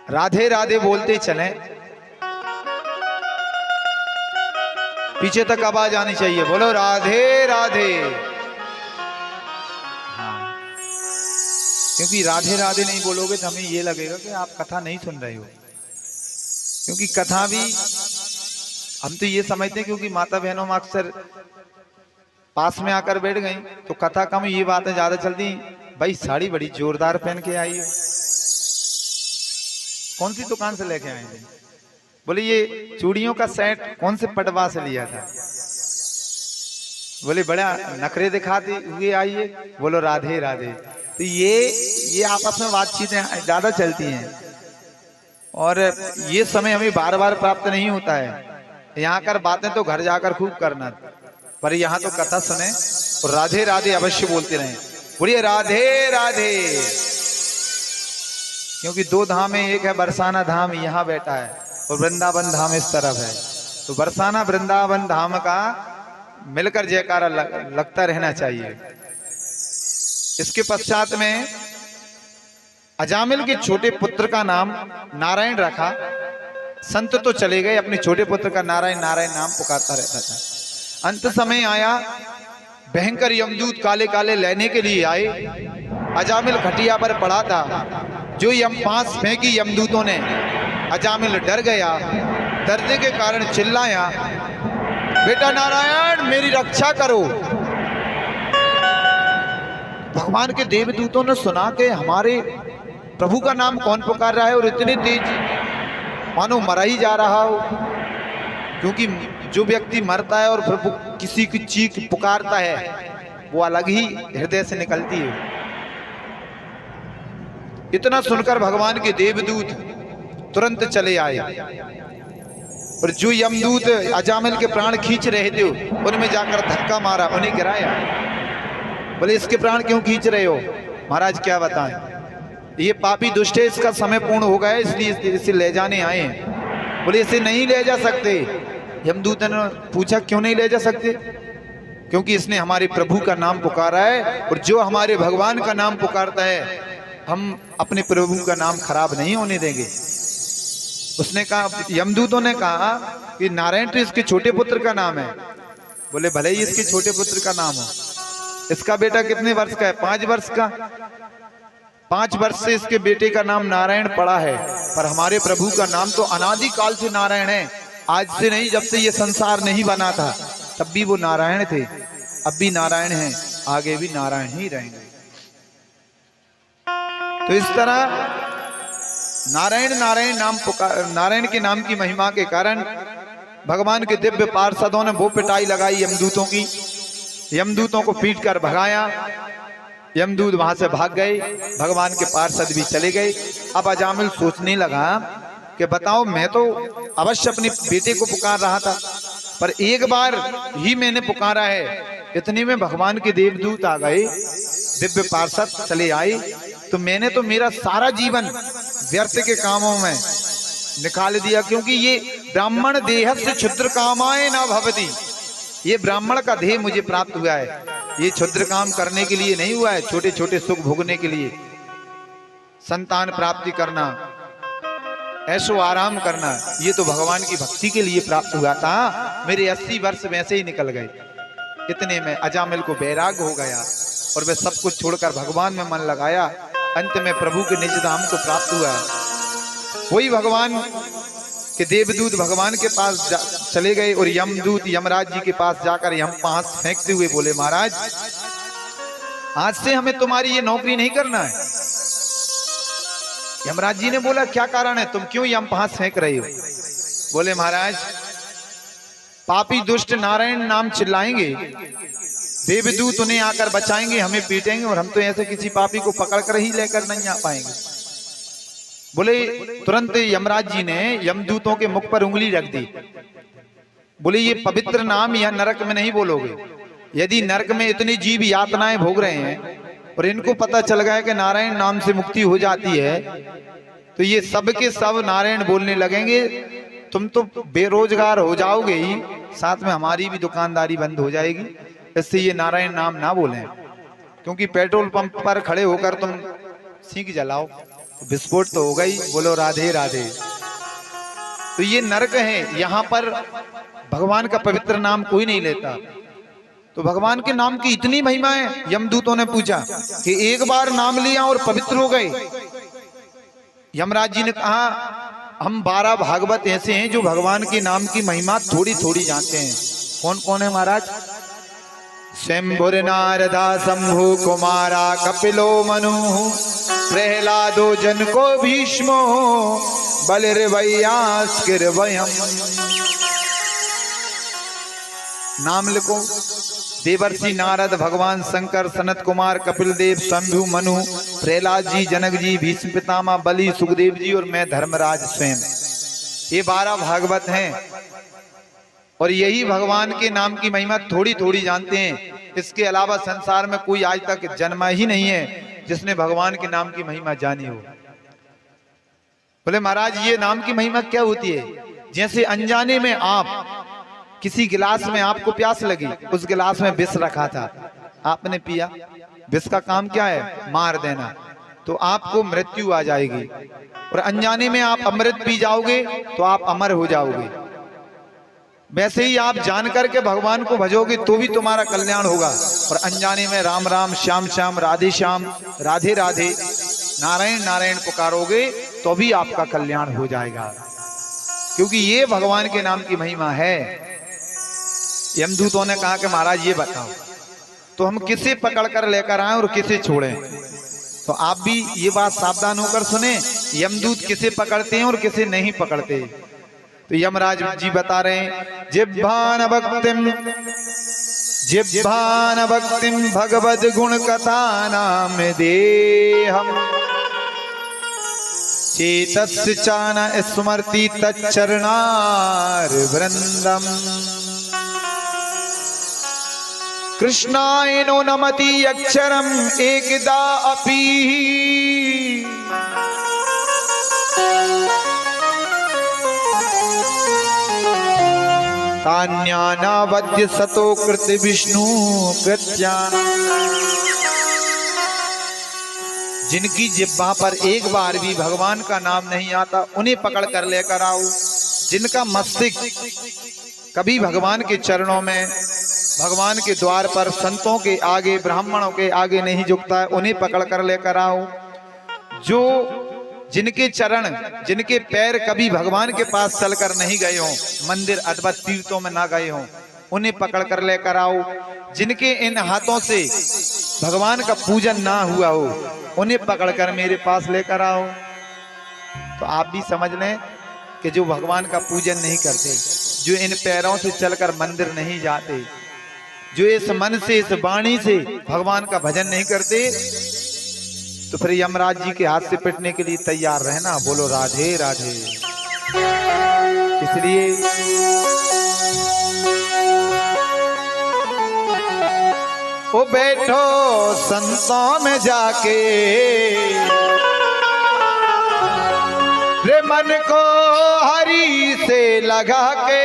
राधे राधे बोलते चले, पीछे तक आवाज आनी चाहिए, बोलो राधे राधे। हाँ, क्योंकि राधे राधे नहीं बोलोगे तो हमें ये लगेगा कि आप कथा नहीं सुन रहे हो, क्योंकि कथा भी हम तो ये समझते हैं, क्योंकि माता बहनों में अक्सर पास में आकर बैठ गई तो कथा कम, ये बातें ज्यादा चलती। भाई साड़ी बड़ी जोरदार पहन के आई है, कौन सी दुकान से लेके आए थे? बोले ये चूड़ियों का सेट कौन से पटवा से लिया था? बोले बड़ा नखरे दिखाते हुए आई है, बोलो राधे राधे। तो ये आपस में बातचीतें ज्यादा चलती हैं, और ये समय हमें बार बार प्राप्त नहीं होता है। यहाँ कर बातें तो घर जाकर खूब करना, पर यहाँ तो कथा सुने और राधे राधे अवश्य बोलते रहें। बोलिए राधे राधे, क्योंकि दो धाम है, एक है बरसाना धाम यहाँ बैठा है और वृंदावन धाम इस तरफ है। तो बरसाना वृंदावन धाम का मिलकर जयकारा लगता रहना चाहिए। इसके पश्चात में अजामिल के छोटे पुत्र का नाम नारायण रखा। संत तो चले गए, अपने छोटे पुत्र का नारायण नारायण नाम पुकारता रहता था। अंत समय आया, भयंकर यमदूत काले काले लेने के लिए आए। अजामिल खटिया पर पड़ा था, जो यम पास फेंकी यमदूतों ने, अजामिल डर गया, डरने के कारण चिल्लाया, बेटा नारायण मेरी रक्षा करो। भगवान के देवदूतों ने सुना कि हमारे प्रभु का नाम कौन पुकार रहा है, और इतने तेज मानो मरा ही जा रहा हो। क्योंकि जो व्यक्ति मरता है और प्रभु किसी की चीख पुकारता है, वो अलग ही हृदय से निकलती है। इतना सुनकर भगवान के देवदूत तुरंत चले आए, और जो यमदूत अजामिल के प्राण खींच रहे थे उनमें जाकर धक्का मारा, उन्हें गिराया। बोले इसके प्राण क्यों खींच रहे हो? महाराज क्या बताएं, ये पापी दुष्ट है, इसका समय पूर्ण हो गया, इसलिए इसे ले जाने आए हैं। बोले इसे नहीं ले जा सकते। यमदूत ने पूछा क्यों नहीं ले जा सकते? क्योंकि इसने हमारे प्रभु का नाम पुकारा है, और जो हमारे भगवान का नाम पुकारता है हम अपने प्रभु का नाम खराब नहीं होने देंगे। उसने कहा, यमदूतों ने कहा कि नारायण तो इसके छोटे पुत्र का नाम है। बोले भले ही इसके छोटे पुत्र का नाम हो, इसका बेटा कितने वर्ष का है? 5 वर्ष का। 5 वर्ष से इसके बेटे का नाम नारायण पड़ा है, पर हमारे प्रभु का नाम तो अनादि काल से नारायण है। आज से नहीं, जब से ये संसार नहीं बना था तब भी वो नारायण थे, अब भी नारायण हैं, आगे भी नारायण ही रहेंगे। तो इस तरह नारायण नारायण नाम पुकार, नारायण के नाम की महिमा के कारण भगवान के दिव्य पार्षदों ने वो पिटाई लगाई यमदूतों की, यमदूतों को पीट कर भगाया। यमदूत वहां से भाग गए, भगवान के पार्षद भी चले गए। अब अजामिल सोचने लगा कि बताओ, मैं तो अवश्य अपने बेटे को पुकार रहा था, पर एक बार ही मैंने पुकारा है, इतने में भगवान के देवदूत आ गए, दिव्य पार्षद चले आए, तो मैंने तो मेरा सारा जीवन व्यर्थ के कामों में निकाल दिया। क्योंकि ये ब्राह्मण देह से क्षुद्र कामाय न भवति, ये ब्राह्मण का देह मुझे प्राप्त हुआ है, ये क्षुद्र काम करने के लिए नहीं हुआ है, छोटे छोटे सुख भोगने के लिए, संतान प्राप्ति करना, ऐशो आराम करना, ये तो भगवान की भक्ति के लिए प्राप्त हुआ था। मेरे 80 वर्ष वैसे ही निकल गए। इतने में अजामिल को वैराग्य हो गया और वह सब कुछ छोड़कर भगवान में मन लगाया। अंत में प्रभु के निज धाम को प्राप्त हुआ। वही भगवान के देवदूत भगवान के पास चले गए और यमदूत यमराज जी के पास जाकर यम पास फेंकते हुए बोले, महाराज आज से हमें तुम्हारी ये नौकरी नहीं करना है। यमराज जी ने बोला, क्या कारण है, तुम क्यों यम पास फेंक रहे हो? बोले, महाराज पापी दुष्ट नारायण नाम चिल्लाएंगे, देवदूत उन्हें आकर बचाएंगे, हमें पीटेंगे, और हम तो ऐसे किसी पापी को पकड़कर ही लेकर नहीं आ पाएंगे। बोले तुरंत यमराज जी ने यमदूतों के मुख पर उंगली रख दी। बोले ये पवित्र नाम यह नरक में नहीं बोलोगे। यदि नरक में इतनी जीव यातनाएं भोग रहे हैं और इनको पता चल गया कि नारायण नाम से मुक्ति हो जाती है, तो ये सब के सब नारायण बोलने लगेंगे। तुम तो बेरोजगार हो जाओगे ही, साथ में हमारी भी दुकानदारी बंद हो जाएगी। इससे ये नारायण नाम ना बोलें, क्योंकि पेट्रोल पंप पर खड़े होकर तुम सीख जलाओ, विस्फोट तो हो गई, बोलो राधे राधे। तो ये नरक है, यहाँ पर भगवान का पवित्र नाम कोई नहीं लेता। तो भगवान के नाम की इतनी महिमा है, यमदूतों ने पूछा कि एक बार नाम लिया और पवित्र हो गए। यमराज जी ने कहा हम 12 भागवत ऐसे हैं जो भगवान के नाम की महिमा थोड़ी थोड़ी जानते हैं। कौन कौन है महाराज? शंभुर नारदा शंभु कुमारा कपिलो मनु प्रहलादो जनको भीष्मो बलिर्वयास्किर्वयम्। नाम लिखो। देवर्षि नारद, भगवान शंकर, सनत कुमार, कपिल देव, शंभु, मनु, प्रहलाद जी, जनक जी, भीष्म पितामह, बलि, सुखदेव जी और मैं धर्मराज स्वयं। ये 12 भागवत हैं और यही भगवान के नाम की महिमा थोड़ी थोड़ी जानते हैं। इसके अलावा संसार में कोई आज तक जन्मा ही नहीं है जिसने भगवान के नाम की महिमा जानी हो। बोले महाराज ये नाम की महिमा क्या होती है? जैसे अनजाने में आप किसी गिलास में, आपको प्यास लगी, उस गिलास में विष रखा था, आपने पिया। विष का काम क्या है? मार देना। तो आपको मृत्यु आ जाएगी। और अनजाने में आप अमृत पी जाओगे तो आप अमर हो जाओगे। वैसे ही आप जान करके भगवान को भजोगे तो भी तुम्हारा कल्याण होगा। और अनजाने में राम राम, श्याम श्याम, राधे श्याम, राधे राधे, नारायण नारायण पुकारोगे तो भी आपका कल्याण हो जाएगा। क्योंकि ये भगवान के नाम की महिमा है। यमदूतों ने कहा कि महाराज ये बताओ तो हम किसे पकड़ कर लेकर आए और किसे छोड़ें? तो आप भी ये बात सावधान होकर सुने, यमदूत किसे पकड़ते हैं और किसे नहीं पकड़ते। तो यमराज जी बता रहे हैं जिह्वान भक्तिम भगवद गुण कथा नाम देहम चेतस्य चान स्मृति तच्चरणार वृंदम कृष्णायनो नमति अक्षरम एकदा अपि तान्यानावद्य सतो कृत विष्णु कृत्यान। जिनकी जिह्वा पर एक बार भी भगवान का नाम नहीं आता उन्हें पकड़ कर लेकर आओ। जिनका मस्तिष्क कभी भगवान के चरणों में, भगवान के द्वार पर, संतों के आगे, ब्राह्मणों के आगे नहीं झुकता है उन्हें पकड़ कर लेकर आओ। जो जिनके चरण, जिनके पैर कभी भगवान के पास चलकर नहीं गए हों, मंदिर अथवा तीर्थों में ना गए हों, उन्हें पकड़ कर लेकर आओ। जिनके इन हाथों से भगवान का पूजन ना हुआ हो उन्हें पकड़कर मेरे पास लेकर आओ। तो आप भी समझ लें कि जो भगवान का पूजन नहीं करते, जो इन पैरों से चलकर मंदिर नहीं जाते, जो इस मन से, इस वाणी से भगवान का भजन नहीं करते, तो फिर यमराज जी के हाथ से पिटने के लिए तैयार रहना। बोलो राधे राधे। इसलिए ओ बैठो संतों में जाके रे मन को हरि से लगा के